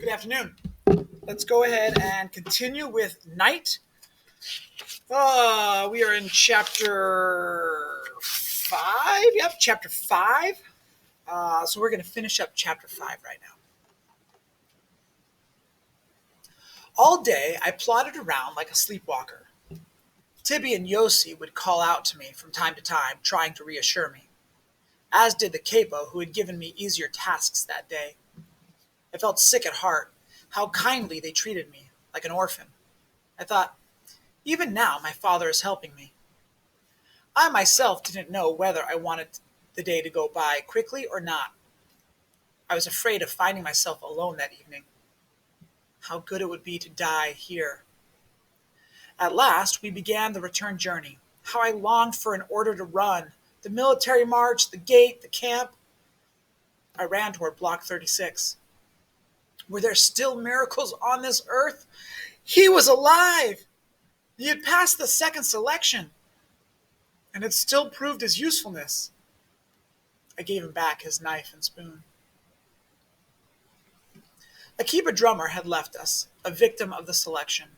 Good afternoon. Let's go ahead and continue with night. We are in chapter 5. Yep, chapter 5. So we're going to finish up chapter 5 right now. All day, I plodded around like a sleepwalker. Tibby and Yossi would call out to me from time to time, trying to reassure me, as did the capo who had given me easier tasks that day. I felt sick at heart, how kindly they treated me, like an orphan. I thought, even now my father is helping me. I myself didn't know whether I wanted the day to go by quickly or not. I was afraid of finding myself alone that evening. How good it would be to die here. At last, we began the return journey. How I longed for an order to run. The military march, the gate, the camp. I ran toward Block 36. Were there still miracles on this earth? He was alive! He had passed the second selection and had still proved his usefulness. I gave him back his knife and spoon. Akiba Drummer had left us, a victim of the selection.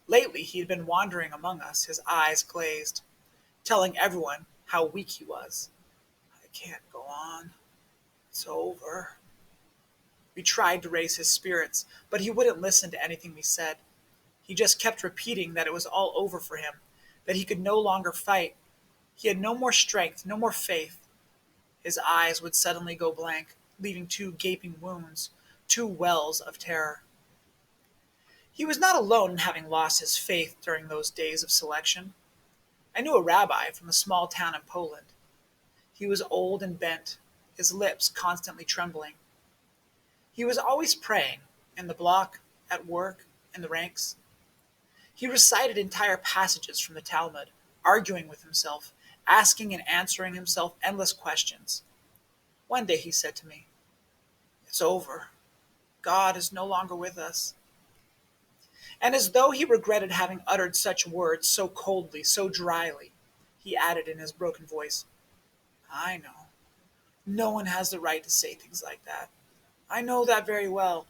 Lately he had been wandering among us, his eyes glazed, telling everyone how weak he was. I can't go on. It's over. We tried to raise his spirits, but he wouldn't listen to anything we said. He just kept repeating that it was all over for him, that he could no longer fight. He had no more strength, no more faith. His eyes would suddenly go blank, leaving two gaping wounds, two wells of terror. He was not alone in having lost his faith during those days of selection. I knew a rabbi from a small town in Poland. He was old and bent, his lips constantly trembling. He was always praying, in the block, at work, in the ranks. He recited entire passages from the Talmud, arguing with himself, asking and answering himself endless questions. One day he said to me, "It's over. God is no longer with us." And as though he regretted having uttered such words so coldly, so dryly, he added in his broken voice, "I know. No one has the right to say things like that. I know that very well.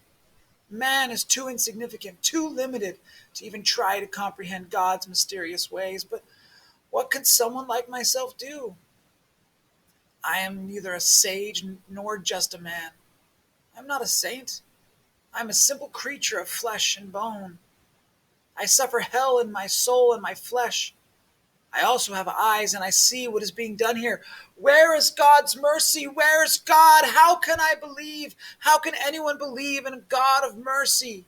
Man is too insignificant, too limited to even try to comprehend God's mysterious ways. But what could someone like myself do? I am neither a sage nor just a man. I'm not a saint. I'm a simple creature of flesh and bone. I suffer hell in my soul and my flesh. I also have eyes and I see what is being done here. Where is God's mercy? Where is God? How can I believe? How can anyone believe in a God of mercy?"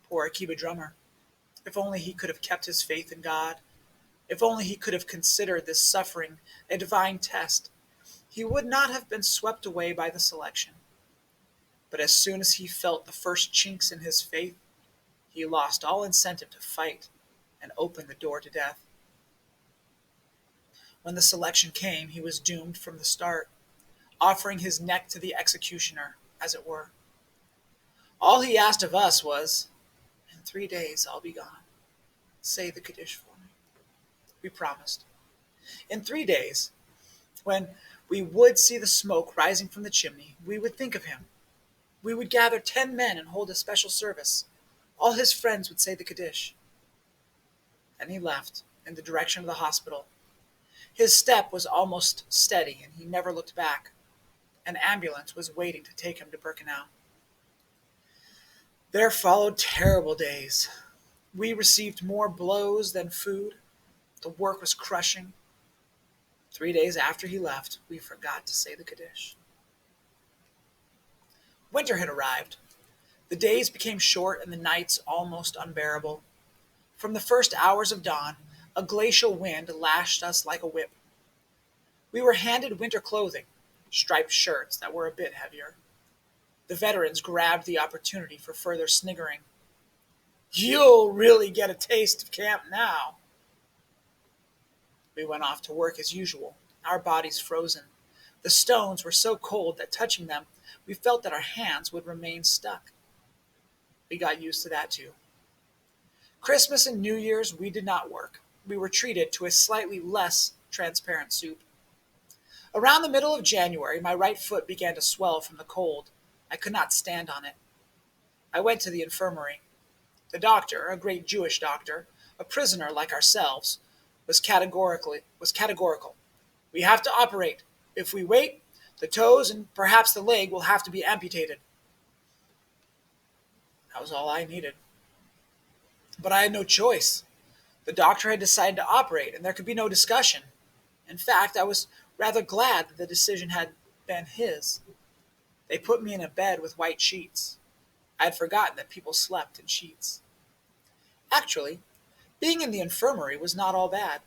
Poor Akiba Drummer. If only he could have kept his faith in God. If only he could have considered this suffering a divine test, he would not have been swept away by the selection. But as soon as he felt the first chinks in his faith, he lost all incentive to fight and opened the door to death. When the selection came, he was doomed from the start, offering his neck to the executioner, as it were. All he asked of us was, "In 3 days I'll be gone. Say the Kaddish for me." We promised. In 3 days, when we would see the smoke rising from the chimney, we would think of him. We would gather 10 men and hold a special service. All his friends would say the Kaddish. And he left in the direction of the hospital. His step was almost steady, and he never looked back. An ambulance was waiting to take him to Birkenau. There followed terrible days. We received more blows than food. The work was crushing. 3 days after he left, we forgot to say the Kaddish. Winter had arrived. The days became short and the nights almost unbearable. From the first hours of dawn, a glacial wind lashed us like a whip. We were handed winter clothing, striped shirts that were a bit heavier. The veterans grabbed the opportunity for further sniggering. "You'll really get a taste of camp now." We went off to work as usual, our bodies frozen. The stones were so cold that touching them, we felt that our hands would remain stuck. We got used to that too. Christmas and New Year's, we did not work. We were treated to a slightly less transparent soup. Around the middle of January, my right foot began to swell from the cold. I could not stand on it. I went to the infirmary. The doctor, a great Jewish doctor, a prisoner like ourselves, was categorical. We have to operate. If we wait, the toes and perhaps the leg will have to be amputated. That was all I needed. But I had no choice. The doctor had decided to operate, and there could be no discussion. In fact, I was rather glad that the decision had been his. They put me in a bed with white sheets. I had forgotten that people slept in sheets. Actually, being in the infirmary was not all bad.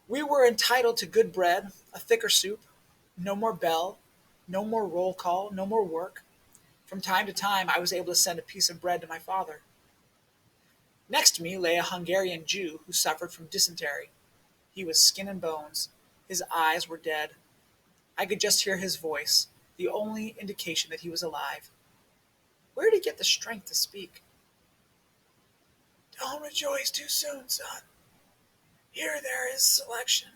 We were entitled to good bread, a thicker soup, no more bell, no more roll call, no more work. From time to time, I was able to send a piece of bread to my father. Next to me lay a Hungarian Jew who suffered from dysentery. He was skin and bones. His eyes were dead. I could just hear his voice, the only indication that he was alive. Where did he get the strength to speak? Don't rejoice too soon, son. Here there is selection.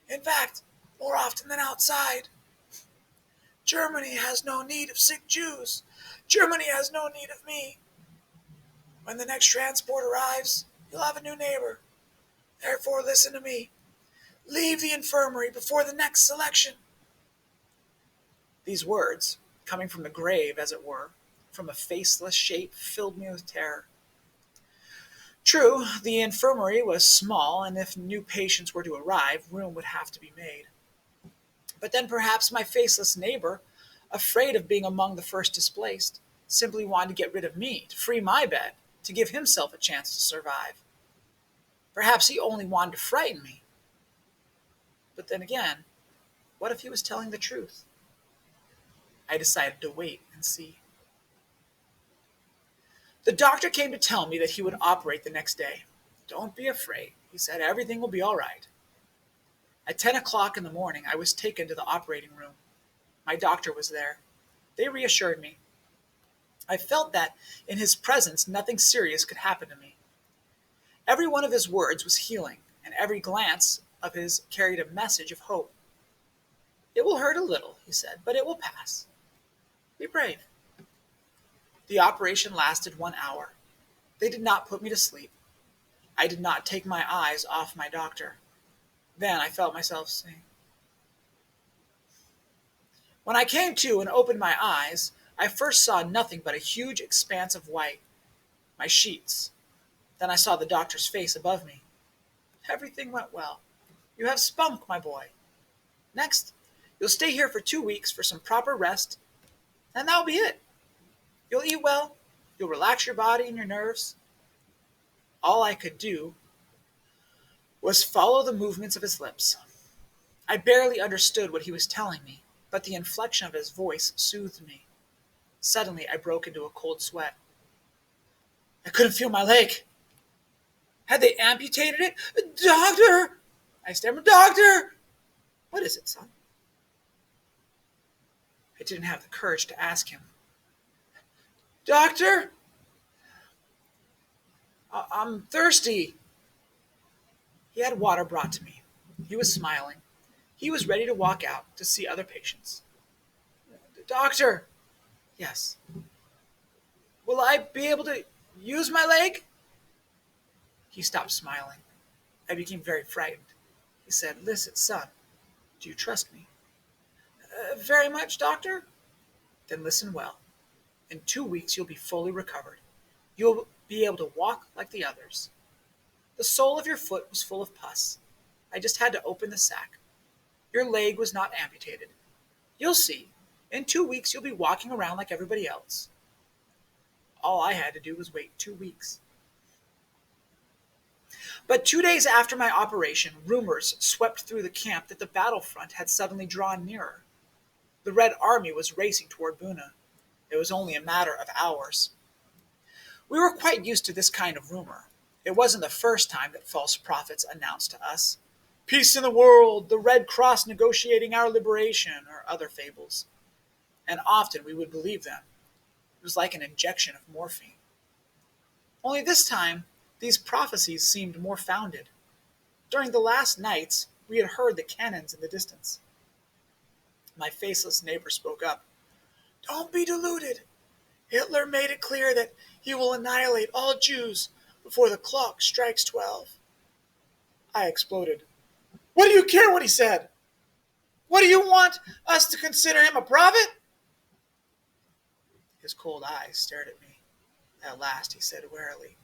In fact, more often than outside. Germany has no need of sick Jews. Germany has no need of me. When the next transport arrives, you'll have a new neighbor. Therefore, listen to me. Leave the infirmary before the next selection. These words, coming from the grave, as it were, from a faceless shape, filled me with terror. True, the infirmary was small, and if new patients were to arrive, room would have to be made. But then perhaps my faceless neighbor, afraid of being among the first displaced, simply wanted to get rid of me, to free my bed, to give himself a chance to survive. Perhaps he only wanted to frighten me. But then again, what if he was telling the truth? I decided to wait and see. The doctor came to tell me that he would operate the next day. Don't be afraid, he said. Everything will be all right. At 10 o'clock in the morning, I was taken to the operating room. My doctor was there. They reassured me. I felt that in his presence, nothing serious could happen to me. Every one of his words was healing, and every glance of his carried a message of hope. It will hurt a little, he said, but it will pass. Be brave. The operation lasted 1 hour. They did not put me to sleep. I did not take my eyes off my doctor. Then I felt myself saying. When I came to and opened my eyes, I first saw nothing but a huge expanse of white, my sheets. Then I saw the doctor's face above me. Everything went well. You have spunk, my boy. Next, you'll stay here for 2 weeks for some proper rest, and that'll be it. You'll eat well, you'll relax your body and your nerves. All I could do was follow the movements of his lips. I barely understood what he was telling me, but the inflection of his voice soothed me. Suddenly, I broke into a cold sweat. I couldn't feel my leg. Had they amputated it? Doctor! I stammered, Doctor! What is it, son? I didn't have the courage to ask him. Doctor? I'm thirsty. He had water brought to me. He was smiling. He was ready to walk out to see other patients. Doctor! Yes. Will I be able to use my leg? He stopped smiling. I became very frightened. He said, Listen, son, do you trust me? Very much, doctor. Then listen well. In 2 weeks, you'll be fully recovered. You'll be able to walk like the others. The sole of your foot was full of pus. I just had to open the sac. Your leg was not amputated. You'll see. In 2 weeks, you'll be walking around like everybody else. All I had to do was wait 2 weeks. But 2 days after my operation, rumors swept through the camp that the battlefront had suddenly drawn nearer. The Red Army was racing toward Buna. It was only a matter of hours. We were quite used to this kind of rumor. It wasn't the first time that false prophets announced to us, Peace in the world, the Red Cross negotiating our liberation, or other fables. And often we would believe them. It was like an injection of morphine. Only this time, these prophecies seemed more founded. During the last nights, we had heard the cannons in the distance. My faceless neighbor spoke up. Don't be deluded. Hitler made it clear that he will annihilate all Jews before the clock strikes 12. I exploded. What do you care what he said? What do you want us to consider him a prophet? His cold eyes stared at me. At last he said warily,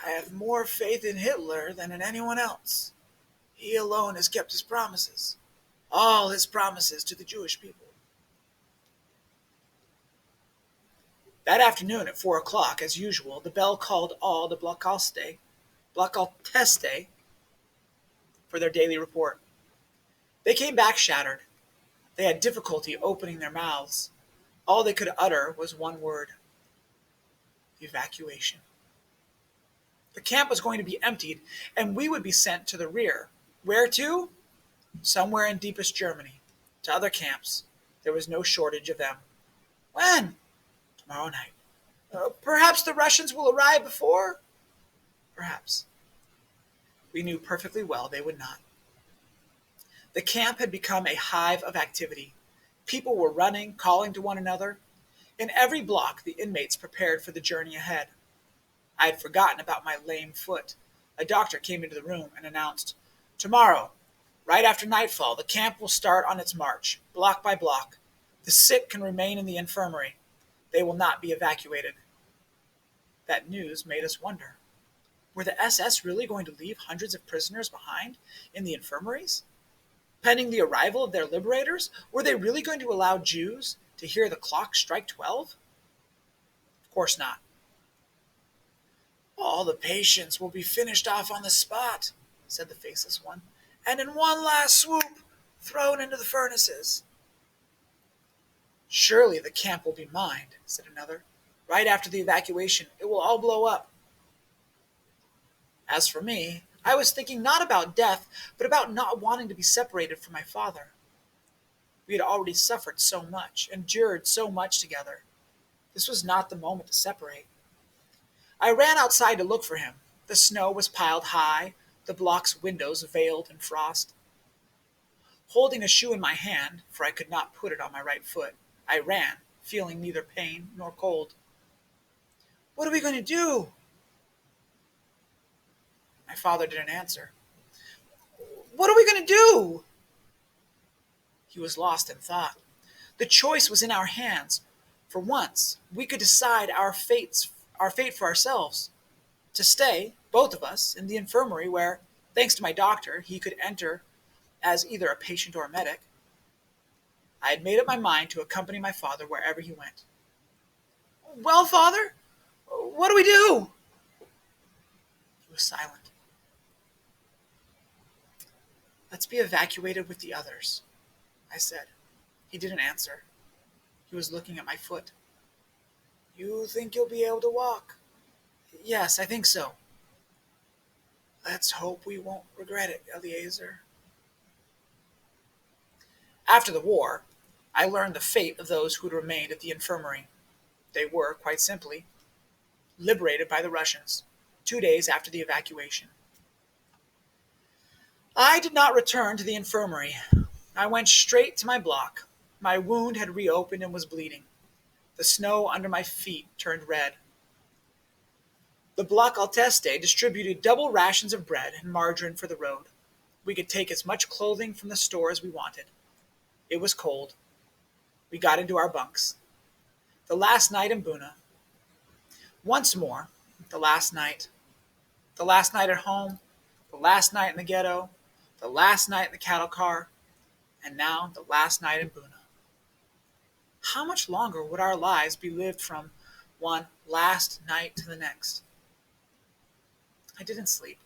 I have more faith in Hitler than in anyone else. He alone has kept his promises. All his promises to the Jewish people. That afternoon at 4 o'clock, as usual, the bell called all the Blockalteste for their daily report. They came back shattered. They had difficulty opening their mouths. All they could utter was one word: evacuation. The camp was going to be emptied, and we would be sent to the rear. Where to? Somewhere in deepest Germany. To other camps. There was no shortage of them. When? Tomorrow night. Perhaps the Russians will arrive before? Perhaps. We knew perfectly well they would not. The camp had become a hive of activity. People were running, calling to one another. In every block, the inmates prepared for the journey ahead. I had forgotten about my lame foot. A doctor came into the room and announced, Tomorrow, right after nightfall, the camp will start on its march, block by block. The sick can remain in the infirmary. They will not be evacuated. That news made us wonder. Were the SS really going to leave hundreds of prisoners behind in the infirmaries? Pending the arrival of their liberators, were they really going to allow Jews to hear the clock strike 12? Of course not. All the patients will be finished off on the spot, said the faceless one, and in one last swoop, thrown into the furnaces. Surely the camp will be mined, said another. Right after the evacuation, it will all blow up. As for me, I was thinking not about death, but about not wanting to be separated from my father. We had already suffered so much, endured so much together. This was not the moment to separate. I ran outside to look for him. The snow was piled high, the block's windows veiled in frost. Holding a shoe in my hand, for I could not put it on my right foot, I ran, feeling neither pain nor cold. What are we going to do? My father didn't answer. What are we going to do? He was lost in thought. The choice was in our hands. For once, we could decide our fate for ourselves. To stay, both of us, in the infirmary where, thanks to my doctor, he could enter as either a patient or a medic. I had made up my mind to accompany my father wherever he went. Well, Father, what do we do? He was silent. Let's be evacuated with the others, I said. He didn't answer. He was looking at my foot. You think you'll be able to walk? Yes, I think so. Let's hope we won't regret it, Eliezer. After the war, I learned the fate of those who had remained at the infirmary. They were, quite simply, liberated by the Russians 2 days after the evacuation. I did not return to the infirmary. I went straight to my block. My wound had reopened and was bleeding. The snow under my feet turned red. The Blockalteste distributed double rations of bread and margarine for the road. We could take as much clothing from the store as we wanted. It was cold. We got into our bunks. The last night in Buna. Once more, the last night. The last night at home, the last night in the ghetto, the last night in the cattle car, and now the last night in Buna. How much longer would our lives be lived from one last night to the next? I didn't sleep.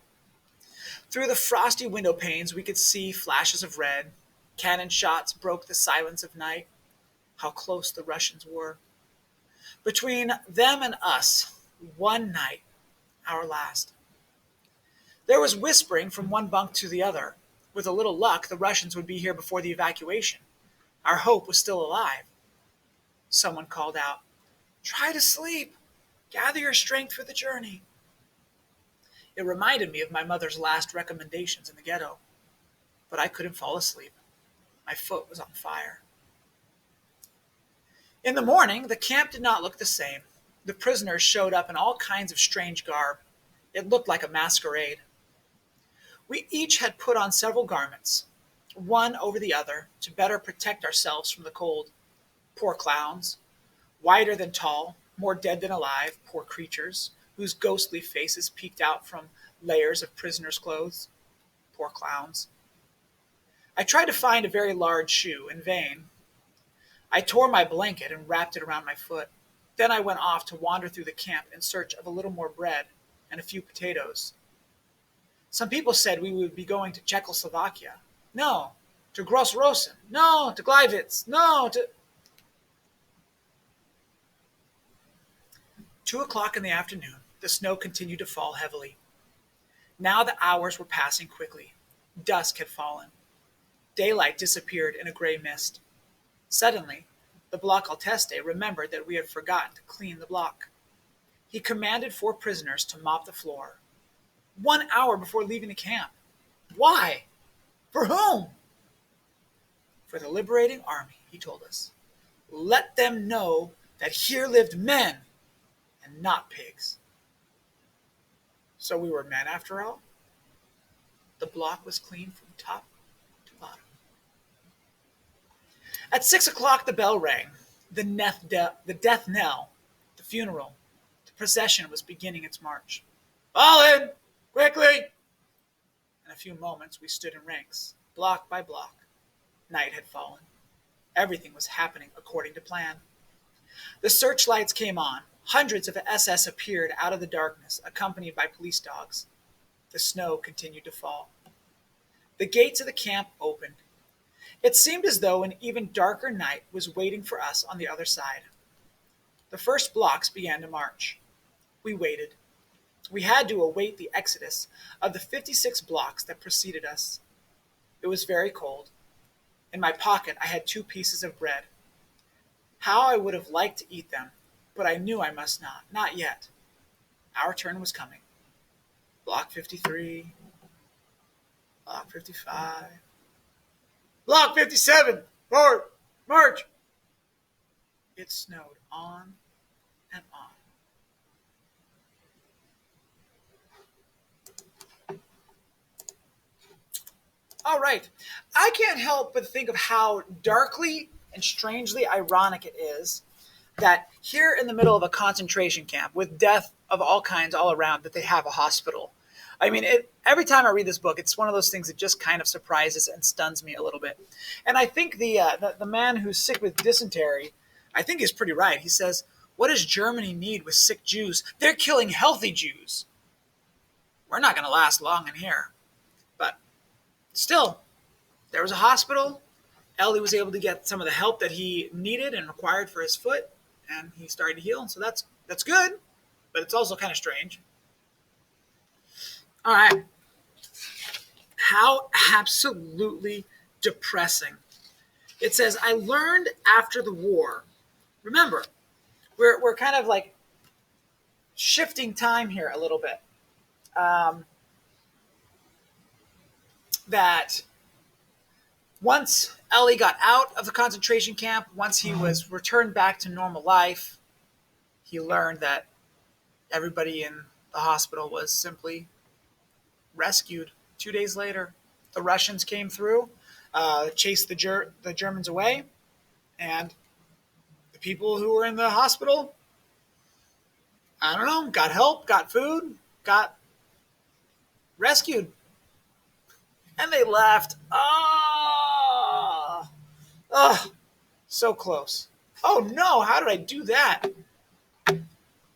Through the frosty window panes, we could see flashes of red. Cannon shots broke the silence of night. How close the Russians were. Between them and us, one night, our last. There was whispering from one bunk to the other. With a little luck, the Russians would be here before the evacuation. Our hope was still alive. Someone called out, Try to sleep. Gather your strength for the journey. It reminded me of my mother's last recommendations in the ghetto. But I couldn't fall asleep. My foot was on fire. In the morning, the camp did not look the same. The prisoners showed up in all kinds of strange garb. It looked like a masquerade. We each had put on several garments, one over the other, to better protect ourselves from the cold. Poor clowns, wider than tall, more dead than alive, poor creatures, whose ghostly faces peeked out from layers of prisoners' clothes. Poor clowns. I tried to find a very large shoe, in vain. I tore my blanket and wrapped it around my foot. Then I went off to wander through the camp in search of a little more bread and a few potatoes. Some people said we would be going to Czechoslovakia. No. To Grossrosen. No. To Gleiwitz. No. To 2 o'clock in the afternoon, the snow continued to fall heavily. Now the hours were passing quickly. Dusk had fallen. Daylight disappeared in a gray mist. Suddenly, the block Alteste remembered that we had forgotten to clean the block. He commanded 4 prisoners to mop the floor. 1 hour before leaving the camp. Why? For whom? For the liberating army, he told us. Let them know that here lived men and not pigs. So we were men after all? The block was clean from top to bottom. At 6 o'clock, the bell rang. The death knell, the funeral, the procession was beginning its march. Fall in! Quickly! In a few moments, we stood in ranks, block by block. Night had fallen. Everything was happening according to plan. The searchlights came on. Hundreds of SS appeared out of the darkness, accompanied by police dogs. The snow continued to fall. The gates of the camp opened. It seemed as though an even darker night was waiting for us on the other side. The first blocks began to march. We waited. We had to await the exodus of the 56 blocks that preceded us. It was very cold. In my pocket, I had 2 pieces of bread. How I would have liked to eat them, but I knew I must not. Not yet. Our turn was coming. Block 53. Block 55. Block 57! Forward! March! It snowed on and on. All right. I can't help but think of how darkly and strangely ironic it is that here in the middle of a concentration camp with death of all kinds all around, that they have a hospital. I mean, every time I read this book, it's one of those things that just kind of surprises and stuns me a little bit. And I think the man who's sick with dysentery, I think is pretty right. He says, "What does Germany need with sick Jews? They're killing healthy Jews. We're not going to last long in here." But still, there was a hospital. Ellie was able to get some of the help that he needed and required for his foot, and he started to heal. And so that's good, but it's also kind of strange. All right. How absolutely depressing. It says, I learned after the war. Remember, we're kind of like shifting time here a little bit. That once Ellie got out of the concentration camp, once he was returned back to normal life, he learned that everybody in the hospital was simply rescued. 2 days later, the Russians came through, chased the Germans away, and the people who were in the hospital, I don't know, got help, got food, got rescued. And they left. Oh, so close. Oh no, how did I do that?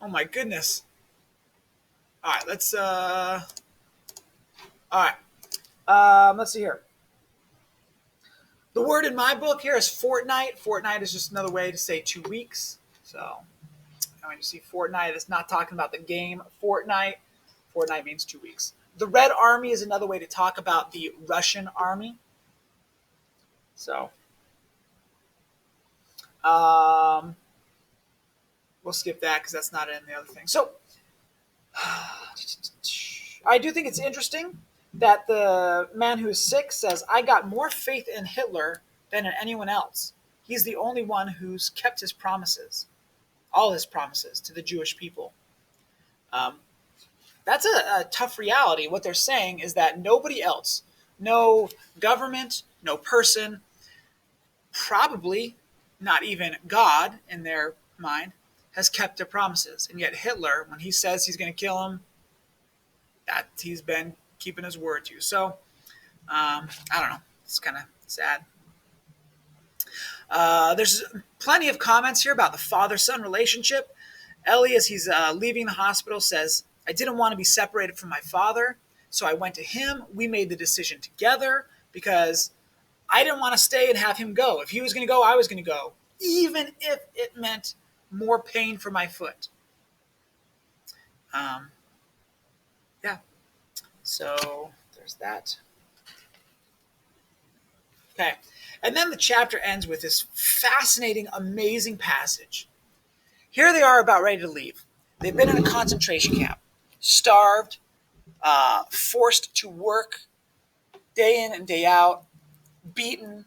Oh my goodness. All right, let's see here. The word in my book here is fortnight. Fortnight is just another way to say 2 weeks. So when you see fortnight, it's not talking about the game Fortnite. Fortnight means 2 weeks. The Red Army is another way to talk about the Russian army. So we'll skip that because that's not in the other thing. So I do think it's interesting that the man who is sick says, I got more faith in Hitler than in anyone else. He's the only one who's kept his promises, all his promises to the Jewish people. Um, that's a tough reality. What they're saying is that nobody else, no government, no person, probably not even God in their mind, has kept their promises. And yet Hitler, when he says he's going to kill him, that he's been keeping his word to. So I don't know. It's kind of sad. There's plenty of comments here about the father-son relationship. Ellie, as he's leaving the hospital, says, I didn't want to be separated from my father, so I went to him. We made the decision together because I didn't want to stay and have him go. If he was going to go, I was going to go, even if it meant more pain for my foot. Yeah. So there's that. Okay. And then the chapter ends with this fascinating, amazing passage. Here they are about ready to leave. They've been in a concentration camp, starved, forced to work day in and day out, beaten,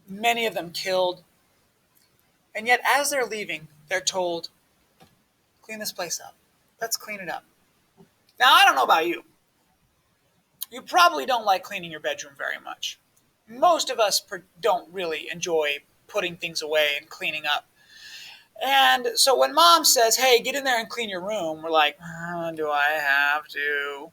many of them killed. And yet, as they're leaving, they're told, clean this place up. Let's clean it up. Now, I don't know about you. You probably don't like cleaning your bedroom very much. Most of us don't really enjoy putting things away and cleaning up. And so when mom says, hey, get in there and clean your room, we're like, do I have to?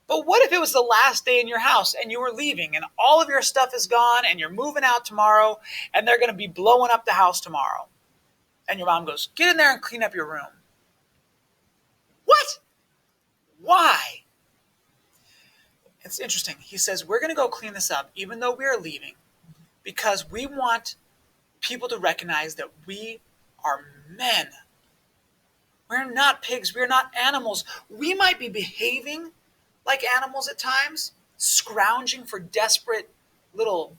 But what if it was the last day in your house and you were leaving and all of your stuff is gone and you're moving out tomorrow and they're going to be blowing up the house tomorrow? And your mom goes, get in there and clean up your room. What? Why? It's interesting. He says, we're going to go clean this up even though we are leaving because we want people to recognize that we are men. We're not pigs. We're not animals. We might be behaving like animals at times, scrounging for desperate little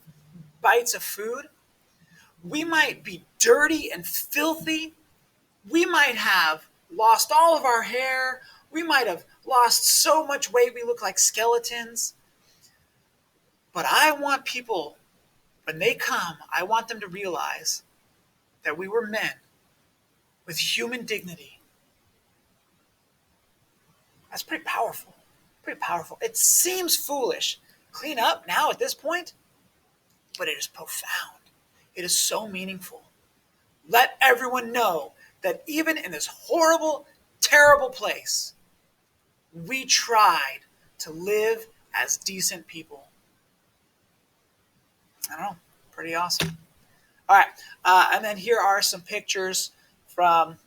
bites of food. We might be dirty and filthy. We might have lost all of our hair. We might have lost so much weight we look like skeletons. But I want people, when they come, I want them to realize that we were men with human dignity. That's pretty powerful. Pretty powerful. It seems foolish. Clean up now at this point, but it is profound. It is so meaningful. Let everyone know that even in this horrible, terrible place, we tried to live as decent people. I don't know. Pretty awesome. All right. And then here are some pictures from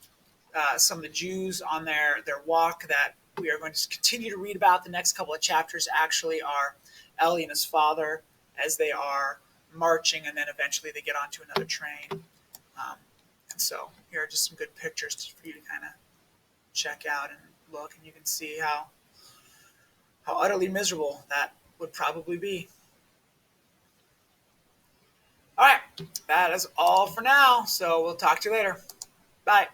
some of the Jews on their walk that we are going to continue to read about. The next couple of chapters actually are Ellie and his father as they are marching, and then eventually they get onto another train. And so here are just some good pictures for you to kind of check out and look, and you can see how utterly miserable that would probably be. All right, that is all for now. So we'll talk to you later. Bye.